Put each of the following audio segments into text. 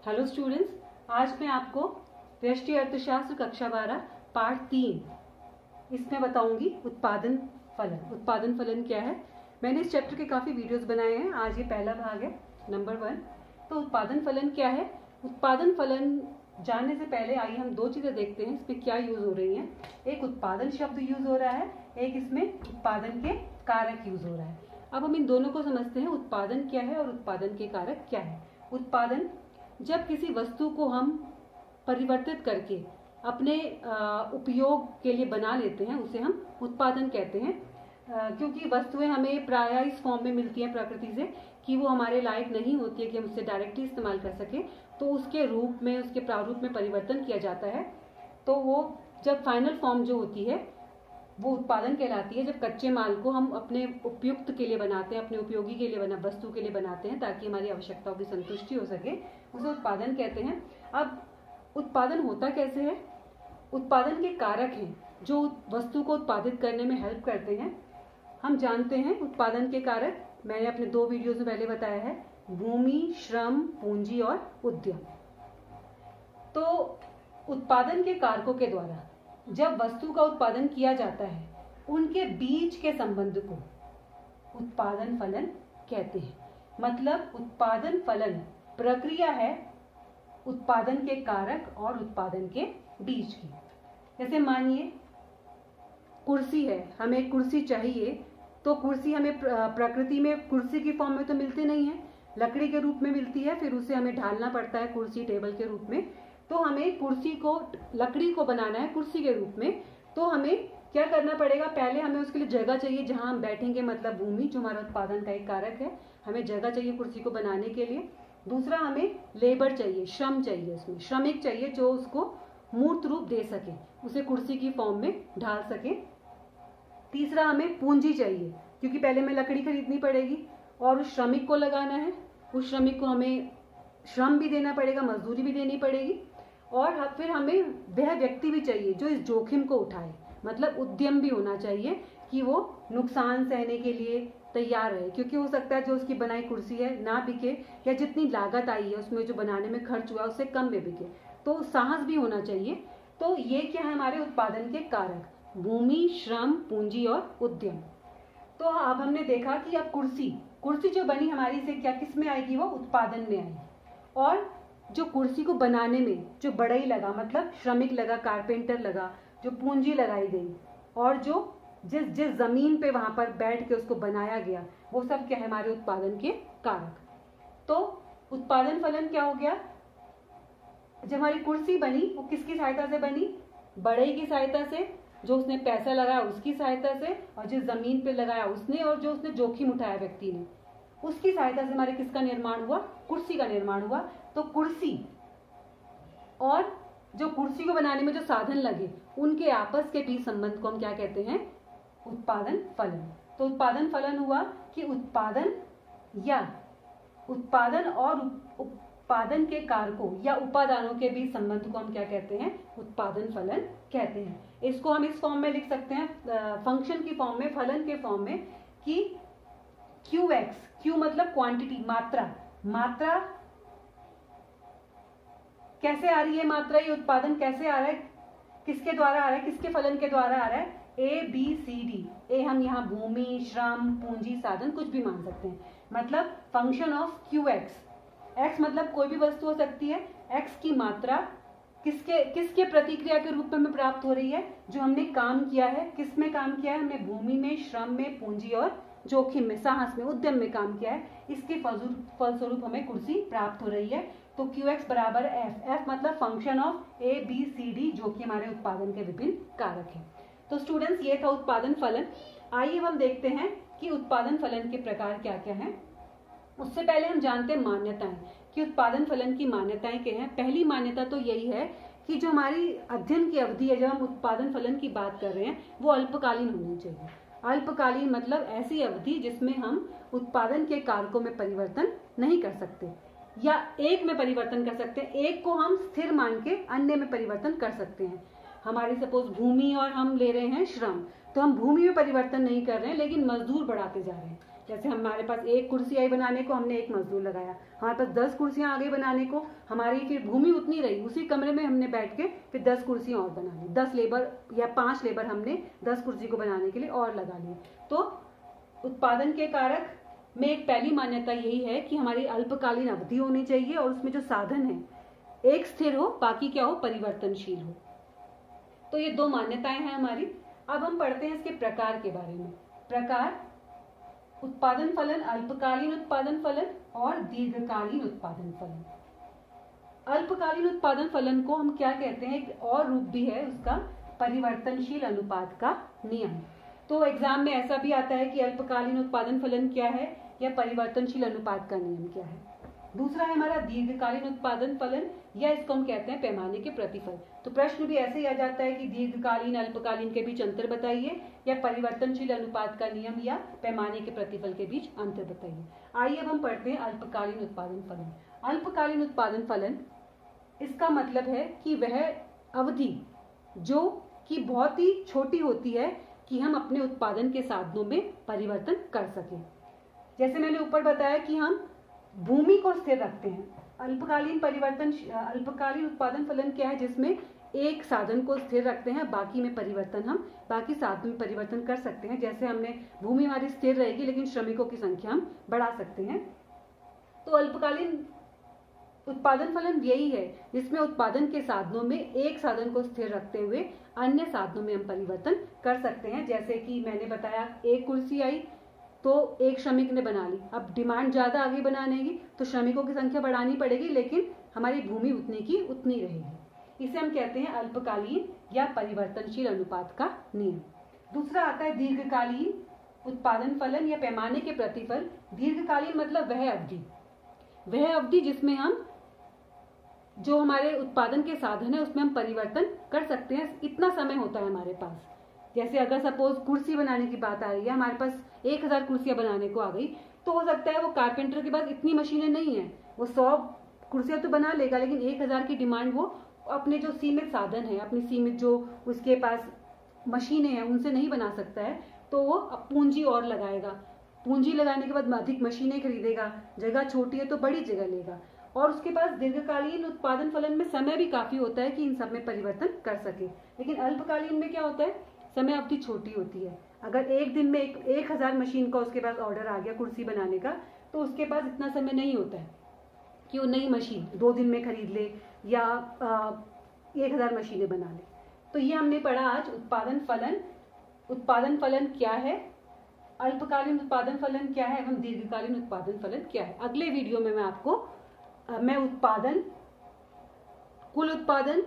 Hello students, आज मैं आपको व्यष्टि अर्थशास्त्र कक्षा 12 पाठ 3 इसमें बताऊंगी उत्पादन फलन। उत्पादन फलन क्या है? मैंने इस चैप्टर के काफ़ी वीडियोस बनाए हैं। आज ये पहला भाग है, नंबर 1। तो उत्पादन फलन क्या है? उत्पादन फलन जानने से पहले आइए हम दो चीज़ें देखते हैं इसमें क्या यूज़ हो रही हैं। एक उत्पादन शब्द यूज़ हो रहा है, एक इसमें उत्पादन के कारक यूज़ हो रहा है। अब हम इन दोनों को समझते हैं, उत्पादन क्या है और उत्पादन के कारक क्या है। उत्पादन, जब किसी वस्तु को हम परिवर्तित करके अपने उपयोग के लिए बना लेते हैं उसे हम उत्पादन कहते हैं। क्योंकि वस्तुएं हमें प्रायः इस फॉर्म में मिलती हैं प्रकृति से कि वो हमारे लायक नहीं होती है कि हम उससे डायरेक्टली इस्तेमाल कर सकें, तो उसके रूप में, उसके प्रारूप में परिवर्तन किया जाता है। तो वो जब फाइनल फॉर्म जो होती है वो उत्पादन कहलाती है। जब कच्चे माल को हम अपने उपयुक्त के लिए बनाते हैं, अपने उपयोगी के लिए वस्तु के लिए बनाते हैं ताकि हमारी आवश्यकताओं की संतुष्टि हो सके, उसे उत्पादन कहते हैं। अब उत्पादन होता कैसे है? उत्पादन के कारक हैं जो वस्तु को उत्पादित करने में हेल्प करते हैं। हम जानते हैं उत्पादन के कारक, मैंने अपने 2 वीडियोज में पहले बताया है, भूमि, श्रम, पूंजी और उद्यम। तो उत्पादन के कारकों के द्वारा जब वस्तु का उत्पादन किया जाता है उनके बीच के संबंध को उत्पादन फलन कहते हैं। मतलब उत्पादन फलन प्रक्रिया है उत्पादन के कारक और उत्पादन के बीच की। जैसे मानिए कुर्सी है, हमें कुर्सी चाहिए, तो कुर्सी हमें प्रकृति में कुर्सी की फॉर्म में तो मिलती नहीं है, लकड़ी के रूप में मिलती है, फिर उसे हमें ढालना पड़ता है कुर्सी टेबल के रूप में। तो हमें कुर्सी को, लकड़ी को बनाना है कुर्सी के रूप में, तो हमें क्या करना पड़ेगा? पहले हमें उसके लिए जगह चाहिए जहां हम बैठेंगे, मतलब भूमि जो हमारा उत्पादन का एक कारक है, हमें जगह चाहिए कुर्सी को बनाने के लिए। दूसरा, हमें लेबर चाहिए, श्रम चाहिए, उसमें श्रमिक चाहिए जो उसको मूर्त रूप दे सके, उसे कुर्सी की फॉर्म में ढाल सके। तीसरा, हमें पूंजी चाहिए क्योंकि पहले हमें लकड़ी खरीदनी पड़ेगी और उस श्रमिक को लगाना है, उस श्रमिक को हमें श्रम भी देना पड़ेगा, मजदूरी भी देनी पड़ेगी। और फिर हमें वह व्यक्ति भी चाहिए जो इस जोखिम को उठाए, मतलब उद्यम भी होना चाहिए कि वो नुकसान सहने के लिए तैयार है, क्योंकि हो सकता है जो उसकी बनाई कुर्सी है ना बिके, या जितनी लागत आई है उसमें जो बनाने में खर्च हुआ उससे कम में बिके, तो साहस भी होना चाहिए। तो ये क्या है हमारे उत्पादन के कारक? भूमि, श्रम, पूंजी और उद्यम। तो अब हमने देखा कि अब कुर्सी जो बनी हमारी से क्या किस में आएगी? वो उत्पादन में आएगी। और जो कुर्सी को बनाने में जो बढ़ई लगा, मतलब श्रमिक लगा, कारपेंटर लगा, जो पूंजी लगाई गई और जो जिस जमीन पे वहां पर बैठ के उसको बनाया गया, वो सब क्या है? हमारे उत्पादन के कारक। तो उत्पादन फलन क्या हो गया? जब हमारी कुर्सी बनी वो किसकी सहायता से बनी? बढ़ई की सहायता से, जो उसने पैसा लगाया उसकी सहायता से, और जिस जमीन पे लगाया उसने, और जो उसने जोखिम उठाया व्यक्ति ने, उसकी सहायता से हमारे किसका निर्माण हुआ? कुर्सी का निर्माण हुआ। तो कुर्सी और जो कुर्सी को बनाने में जो साधन लगे उनके आपस के बीच संबंध को हम क्या कहते हैं? उत्पादन फलन। तो उत्पादन फलन हुआ कि उत्पादन या उत्पादन और उत्पादन के कारकों या उपादानों के बीच संबंध को हम क्या कहते हैं? उत्पादन फलन कहते हैं। इसको हम इस फॉर्म में लिख सकते हैं, फंक्शन की फॉर्म में, फलन के फॉर्म में, कि QX, Q मतलब क्वांटिटी, मात्रा कैसे आ रही है? मात्रा, ये उत्पादन कैसे आ रहा है? किसके द्वारा आ रहा है? किसके फलन के द्वारा आ रहा है? ABCD। ए हम यहाँ भूमि, श्रम, पूंजी, साधन कुछ भी मान सकते हैं। मतलब फंक्शन ऑफ QX। X मतलब कोई भी वस्तु हो सकती है। X की मात्रा किसके प्रतिक्रिया के रूप में प्राप्त हो रही है? जो हमने काम किया है। किस में काम किया है? हमने भूमि में, श्रम में, पूंजी और जोखिम में, साहस में, उद्यम में काम किया है। इसके फलस्वरूप हमें कुर्सी प्राप्त हो रही है। तो QX बराबर F मतलब फंक्शन ऑफ ABCD, जो कि हमारे उत्पादन के विभिन्न कारक हैं। तो स्टूडेंट्स, ये था उत्पादन फलन। आइए हम देखते हैं कि उत्पादन फलन के प्रकार क्या क्या हैं। उससे पहले हम जानते हैं मान्यताएं, कि उत्पादन फलन की मान्यताएं क्या हैं। पहली मान्यता तो यही है कि जो हमारी अध्ययन की अवधि है, जब हम उत्पादन फलन की बात कर रहे हैं, वो अल्पकालीन होनी चाहिए। अल्पकालीन मतलब ऐसी अवधि जिसमें हम उत्पादन के कारकों में परिवर्तन नहीं कर सकते, या एक में परिवर्तन कर सकते हैं, एक को हम स्थिर मान के अन्य में परिवर्तन कर सकते हैं। हमारी सपोज भूमि और हम ले रहे हैं श्रम, तो हम भूमि में परिवर्तन नहीं कर रहे हैं, लेकिन मजदूर बढ़ाते जा रहे हैं। जैसे हमारे पास 1 कुर्सी आई बनाने को, हमने 1 मजदूर लगाया। हमारे पास 10 कुर्सियां आ गई बनाने को, हमारी फिर भूमि उतनी रही, उसी कमरे में हमने बैठ के फिर 10 कुर्सियां और बना ली। 10 लेबर या 5 लेबर हमने 10 कुर्सी को बनाने के लिए और लगा लिए। तो उत्पादन के कारक में एक पहली मान्यता यही है कि हमारी अल्पकालीन अवधि होनी चाहिए और उसमें जो साधन है एक स्थिर हो, बाकी क्या हो, परिवर्तनशील हो। तो ये 2 मान्यताएं हैं हमारी। अब हम पढ़ते हैं इसके प्रकार के बारे में। प्रकार: उत्पादन फलन, अल्पकालीन उत्पादन फलन और दीर्घकालीन उत्पादन फलन। अल्पकालीन उत्पादन फलन को हम क्या कहते हैं, एक और रूप भी है उसका, परिवर्तनशील अनुपात का नियम। तो एग्जाम में ऐसा भी आता है कि अल्पकालीन उत्पादन फलन क्या है या परिवर्तनशील अनुपात का नियम क्या है। दूसरा है हमारा दीर्घकालीन उत्पादन फलन, या इसको हम कहते हैं पैमाने के प्रतिफल। तो प्रश्न भी ऐसे ही आ जाता है कि दीर्घकालीन अल्पकालीन के बीच अंतर बताइए, या परिवर्तनशील अनुपात का नियम या पैमाने के प्रतिफल के बीच अंतर बताइए। आइए अब हम पढ़ते हैं अल्पकालीन उत्पादन फलन। अल्पकालीन उत्पादन फलन, इसका मतलब है कि वह अवधि जो कि बहुत ही छोटी होती है कि हम अपने उत्पादन के साधनों में परिवर्तन कर सकें। जैसे मैंने ऊपर बताया कि हम भूमि को स्थिर रखते हैं। अल्पकालीन उत्पादन फलन क्या है, जिसमें एक साधन को स्थिर रखते हैं, बाकी में परिवर्तन हम बाकी साधन में परिवर्तन कर सकते हैं। जैसे हमने भूमि हमारी स्थिर रहेगी लेकिन श्रमिकों की संख्या हम बढ़ा सकते हैं। तो अल्पकालीन उत्पादन फलन यही है जिसमें उत्पादन के साधनों में एक साधन को स्थिर रखते हुए अन्य साधनों में हम परिवर्तन कर सकते हैं। जैसे कि मैंने बताया 1 कुर्सी आई तो 1 श्रमिक ने बना ली। अब डिमांड ज्यादा आगे बनाने की तो श्रमिकों की संख्या बढ़ानी पड़ेगी, लेकिन हमारी भूमि उतनी की उतनी रहेगी। इसे हम कहते हैं अल्पकालीन या परिवर्तनशील अनुपात का नियम। दूसरा आता है दीर्घकालीन उत्पादन फलन या पैमाने के प्रतिफल। दीर्घकालीन मतलब वह अवधि जिसमें हम जो हमारे उत्पादन के साधन है उसमें हम परिवर्तन कर सकते हैं। इतना समय होता है हमारे पास। जैसे अगर सपोज कुर्सी बनाने की बात आ रही है, हमारे पास 1000 कुर्सियां बनाने को आ गई, तो हो सकता है वो कारपेंटर के पास इतनी मशीनें नहीं है, वो 100 कुर्सियां तो बना लेगा, लेकिन 1000 की डिमांड वो अपने जो सीमित साधन है, अपनी सीमित जो उसके पास मशीनें हैं उनसे नहीं बना सकता है। तो वो पूंजी और लगाएगा, पूंजी लगाने के बाद अधिक मशीनें खरीदेगा, जगह छोटी है तो बड़ी जगह लेगा। और उसके पास दीर्घकालीन उत्पादन फलन में समय भी काफी होता है कि इन सब में परिवर्तन कर सके। लेकिन अल्पकालीन में क्या होता है, समय अवधि छोटी होती है। अगर एक दिन में 1000 मशीन का उसके पास ऑर्डर आ गया कुर्सी बनाने का, तो उसके पास इतना समय नहीं होता है कि वो नई मशीन 2 दिन में खरीद ले या 1000 मशीनें बना ले। तो ये हमने पढ़ा आज उत्पादन फलन क्या है, अल्पकालीन उत्पादन फलन क्या है एवं दीर्घकालीन उत्पादन फलन क्या है। अगले वीडियो में मैं आपको उत्पादन, कुल उत्पादन,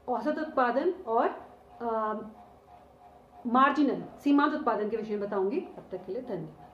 औसत उत्पादन और मार्जिनल सीमांत उत्पादन के विषय में बताऊंगी। तब तक के लिए धन्यवाद।